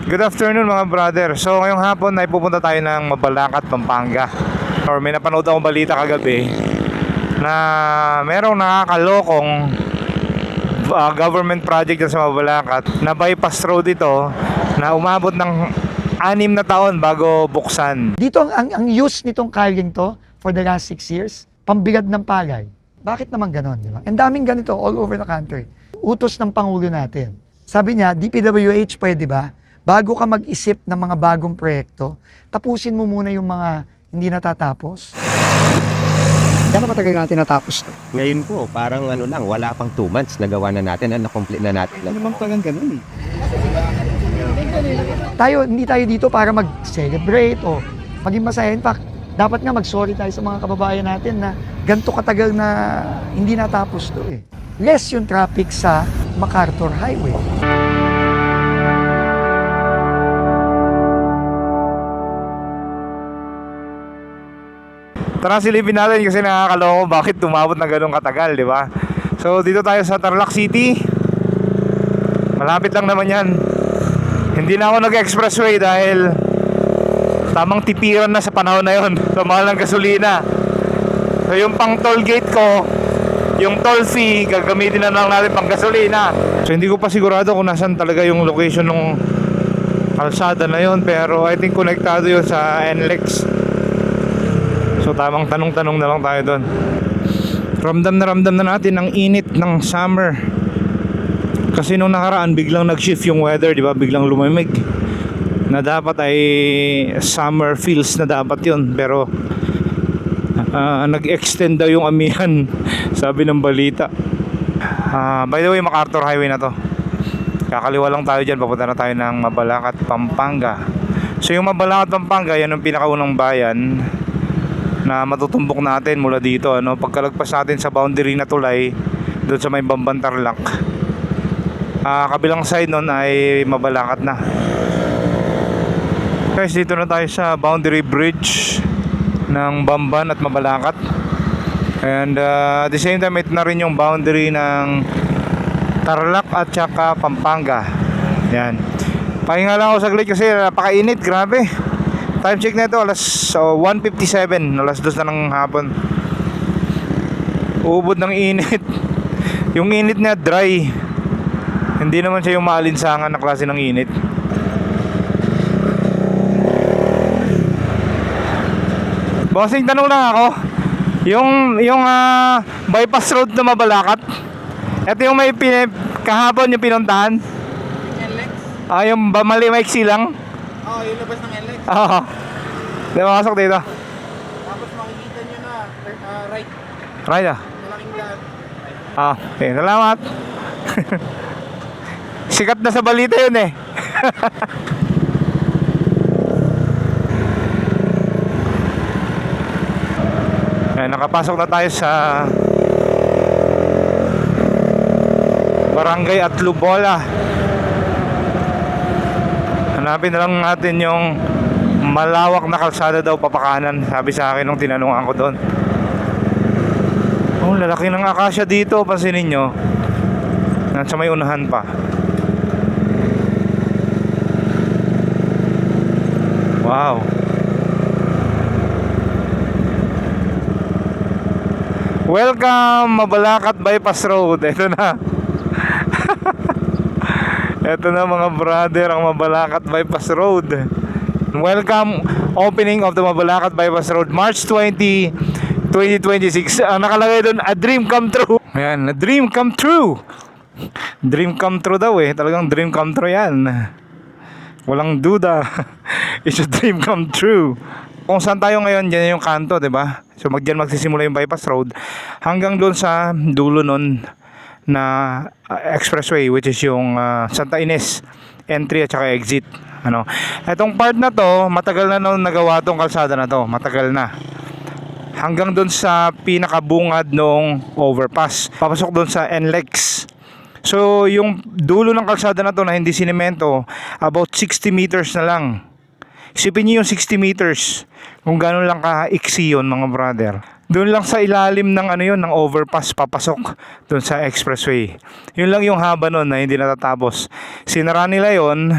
Good afternoon mga brother. So ngayong hapon ay pupunta tayo ng Mabalacat, Pampanga. Or may napanood akong balita kagabi na merong nakakalokong government project dyan sa Mabalacat na bypass road ito na umabot ng 6 na taon bago buksan. Dito ang use nitong carrying to for the last 6 years, pambigat ng palay. Bakit naman ganon, di ba? Ang daming ganito all over the country. Utos ng Pangulo natin. Sabi niya, DPWH pwede ba? Bago ka mag-isip ng mga bagong proyekto, tapusin mo muna yung mga hindi natatapos. Kaya matagal natin natapos to? Ngayon po, parang wala pang 2 months nagawa na natin, na-complete na natin. Ano naman palang ganun eh. Hindi tayo dito para mag-celebrate o maging masaya. In fact, dapat nga mag-sorry tayo sa mga kababayan natin na ganito katagal na hindi natapos to eh. Less yung traffic sa MacArthur Highway. Tara silipin natin kasi nakakaloko bakit tumabot na ganun katagal, di ba? So dito tayo sa Tarlac City. Malapit lang naman yan. Hindi na ako nag-expressway dahil tamang tipiran na sa panahon na yon. So mahal ng gasolina. So yung pang toll gate ko, yung toll fee, gagamitin na lang natin pang gasolina. So hindi ko pa sigurado kung nasan talaga yung location ng kalsada na yon, pero I think konektado yun sa NLEX. So tamang tanong-tanong na lang tayo doon. Ramdam na natin ang init ng summer. Kasi nung nakaraan biglang nag-shift yung weather, di ba? Biglang lumamig. Na dapat ay summer feels na dapat yun. Pero nag-extend daw yung amihan, sabi ng balita. By the way, MacArthur Highway na to. Kakaliwa lang tayo dyan, papunta na tayo ng Mabalacat, Pampanga. So yung Mabalacat, Pampanga, yan ang pinakaunang bayan na matutumbok natin mula dito, ano, pagkalagpas natin sa boundary na tulay doon sa may Bamban Tarlac. Kabilang side nun ay Mabalacat na. Guys, dito na tayo sa boundary bridge ng Bamban at Mabalacat. And at the same time, ito na rin yung boundary ng Tarlac at saka Pampanga. Yan. Pahinga lang ako saglit kasi napakainit, grabe. Time check na ito, alas 1:57, alas 2 na ng hapon. Uubod ng init. Yung init niya dry. Hindi naman siya yung maalinsangan na klase ng init. Bossing, tanong lang ako. Yung bypass road na Mabalacat, ito yung may kahapon yung pinuntahan? NLEX? Yung mali maiksi lang? Oo, yung labas ng NLEX. Oo. Di makasok dito. Tapos makikita nyo na, right, Right ah. malaking daan. Okay, salamat. Sikat na sa balita yun eh. Ayan, nakapasok na tayo sa Barangay Atlubola. Hanapin na lang natin yung malawak na kalsada daw papakanan, sabi sa akin nung tinanungan ko doon. Oh, lalaki ng akasya dito, pansinin nyo. Nasa may unahan pa. Wow. Welcome Mabalacat Bypass Road. Ito na. Ito na mga brother, ang Mabalacat Bypass Road. Welcome opening of the Mabalacat Bypass Road, March 20, 2026. Ang nakalagay doon, a dream come true. Ayan, a dream come true. Dream come true daw eh. Talagang dream come true yan. Walang duda. It's a dream come true. Kung saan tayo ngayon, dyan yung kanto, diba? So dyan magsisimula yung bypass road hanggang doon sa dulo nun na expressway, which is yung Santa Ines entry at saka exit. Ano? Etong part na to, matagal na nung nagawa tong kalsada na to. Matagal na. Hanggang doon sa pinakabungad nung overpass. Papasok doon sa NLEX. So yung dulo ng kalsada na to na hindi sinemento, about 60 meters na lang. Isipin niyo yung 60 meters. Kung gano'n lang ka-iksi yun, mga brother. Doon lang sa ilalim ng ng overpass papasok doon sa expressway. Yun lang yung haba nun na hindi natatapos. Sinara nila yon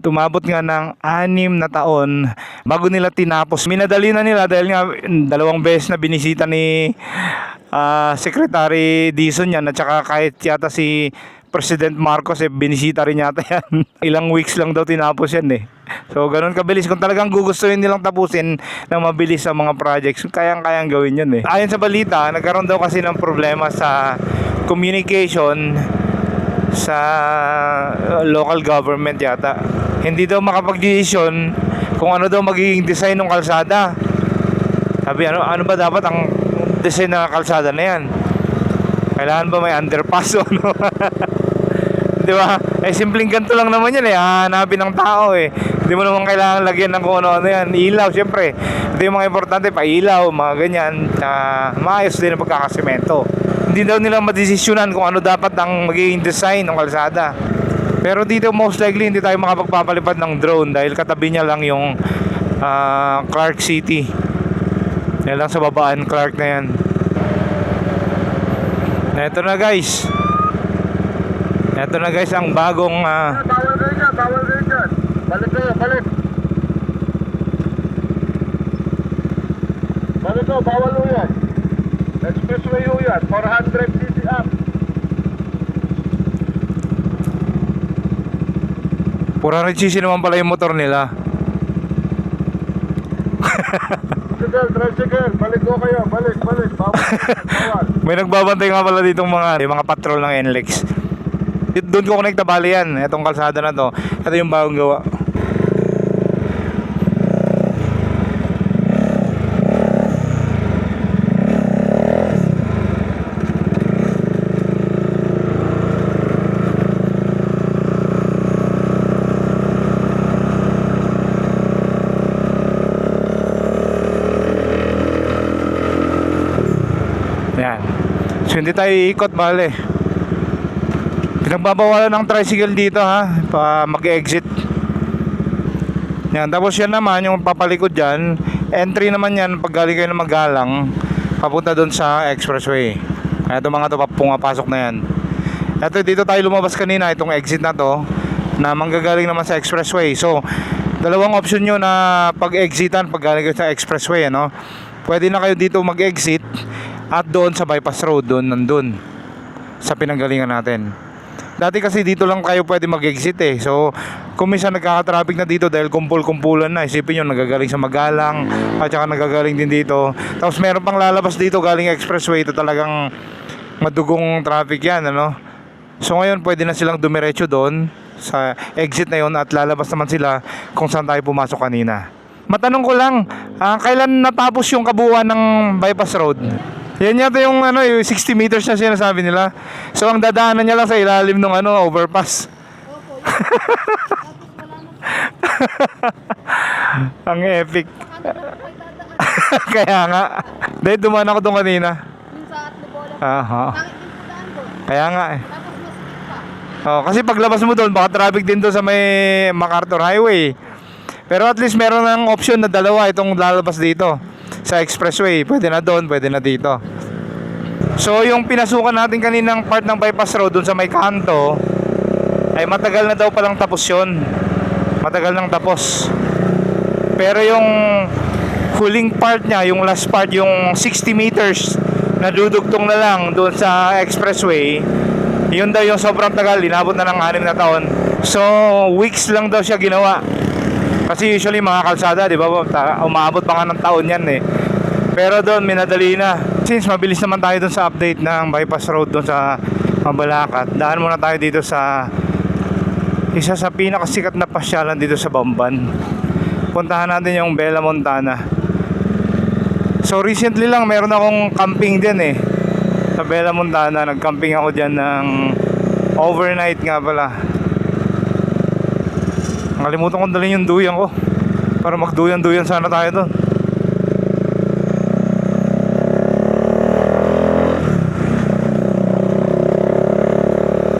Tumabot nga ng 6 na taon bago nila tinapos. Minadali na nila dahil nga 2 beses na binisita ni Secretary Dizon yan, at saka kahit yata si President Marcos binisita rin yata yan. Ilang weeks lang daw tinapos yan eh. So ganun kabilis. Kung talagang gugustuhin nilang tapusin ng mabilis ang mga projects, kayang-kayang gawin yun eh. Ayon sa balita, nagkaroon daw kasi ng problema sa communication sa local government yata. Hindi daw makapag-decision kung ano daw magiging design ng kalsada. Sabi, ano ba dapat ang design ng kalsada na yan? Kailangan ba may underpass o ano? Di ba? Simpleng ganito lang naman yan eh. Hahanapin ng tao eh. Hindi mo naman kailangan lagyan ng kung ano yan. Ilaw, syempre. Ito yung mga importante, pa-ilaw, mga ganyan. Maayos din ang pagkakasimento. Hindi daw nila madesisyonan kung ano dapat ang magiging design ng kalsada. Pero dito most likely hindi tayo makapagpapalipad ng drone dahil katabi niya lang yung Clark City. Yan lang sa babaan, Clark na yan. Ito na guys. Ito na guys ang bagong Bawal kayo dyan, bawal kayo dyan. Balik kayo, balik. Balik kayo, bawal ho yan. Expressway ho yan, 400cc up. 400cc naman pala yung motor nila. Tricycle, balik ho kayo, balik. Bawal. May nagbabantay nga pala ditong mga patrol ng NLEX. Doon ko connect na bali yan. Itong kalsada na to. Ito yung bagong gawa. Yan. So hindi tayo iikot bale. Pinagbabawalan ng tricycle dito ha, pa mag-exit. Yan, tapos yan naman yung papalikod dyan. Entry naman yan pag galing kayo ng Magalang papunta doon sa expressway. Ito mga to, pumapasok na yan. Ito dito tayo lumabas kanina, itong exit na to na manggagaling naman sa expressway. So dalawang option nyo na pag-exitan pag galing kayo sa expressway, ano? Pwede na kayo dito mag-exit at doon sa bypass road, doon nandun sa pinanggalingan natin. Dati kasi dito lang kayo pwede mag-exit eh. So kung minsan nagkaka-traffic na dito dahil kumpul-kumpulan na, isipin nyo nagagaling sa Magalang at saka nagagaling din dito. Tapos meron pang lalabas dito galing expressway. Ito talagang madugong traffic yan, ano? So ngayon pwede na silang dumiretso doon sa exit na yon at lalabas naman sila kung saan tayo pumasok kanina. Matanong ko lang, kailan natapos yung kabuuan ng bypass road? Yan yata yung yung 60 meters na sinasabi nila. So ang dadaanan niya lang sa ilalim ng overpass. Ang epic. Kaya nga. Dahil dumaan ako doon kanina. Aha. Kaya nga eh. Kasi paglabas mo doon, baka traffic din doon sa may MacArthur Highway. Pero at least meron ng option na dalawa itong lalabas dito sa expressway. Pwede na doon, pwede na dito. So yung pinasukan natin kaninang part ng bypass road doon sa may kanto ay matagal na daw palang tapos yun. Matagal nang tapos. Pero yung huling part niya, yung last part, yung 60 meters na dudugtong na lang doon sa expressway, yun daw yung sobrang tagal, inabot na ng 6 na taon. So weeks lang daw siya ginawa. Kasi usually mga kalsada, di ba, umaabot pa nga ng taon yan eh. Pero doon, minadali na. Since mabilis naman tayo doon sa update ng bypass road doon sa Mabalacat, daan muna tayo dito sa isa sa pinakasikat na pasyalan dito sa Bamban. Puntahan natin yung Bella Montana. So recently lang, meron akong camping din eh. Sa Bella Montana, nag-camping ako dyan ng overnight nga pala. Nakalimutan kong dalhin yung duyan ko para magduyan-duyan sana tayo doon.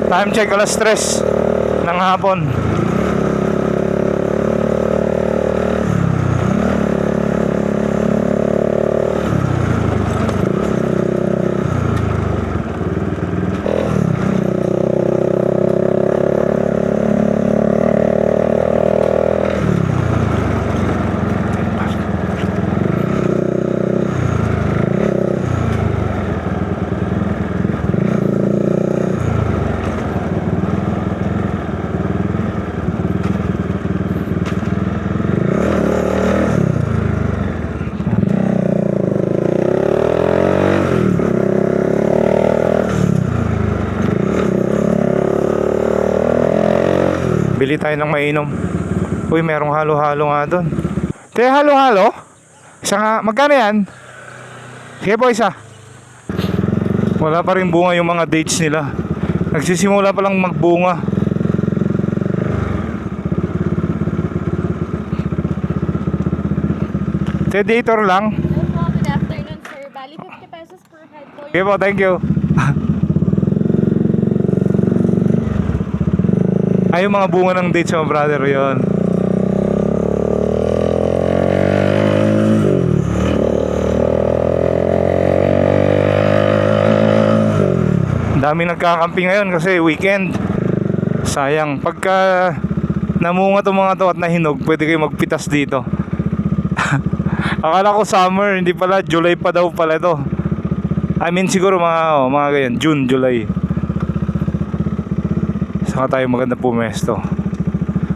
Time check 3:00 ng hapon. Bili tayo ng mainom. Uy, merong halo-halo nga doon. Te, halo-halo? Isa nga, magkano yan? Sige po, isa. Wala pa rin bunga yung mga dates nila. Nagsisimula pa lang magbunga. Predator lang. Hello, good afternoon, sir. Bali, 50 pesos per head po. Okay po, thank you. Ay, yung mga bunga ng dates mga brother, yun. Daming nagkakamping ngayon kasi weekend. Sayang, pagka namunga itong mga to at nahinog, pwede kayo magpitas dito. Akala ko summer, hindi pala, July pa daw pala ito. I mean siguro mga ganyan, June, July. Saka tayo maganda pumesto.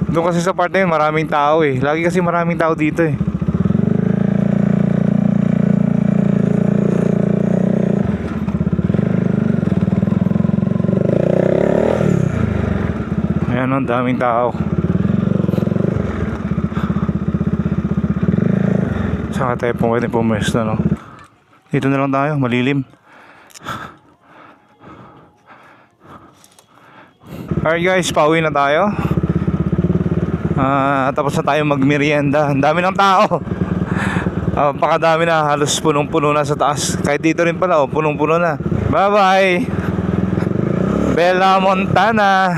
Doon kasi sa part na yun, maraming tao eh. Lagi kasi maraming tao dito eh. Ayan, ang daming tao. Saka tayo pwede pumesto, no? Dito na lang tayo, malilim. Alright guys, pauwi na tayo. Tapos na tayo magmerienda. Ang dami ng tao. Pakadami na, halos punong-puno na sa taas. Kahit dito rin pala, punong-puno na. Bye bye Bella Montana.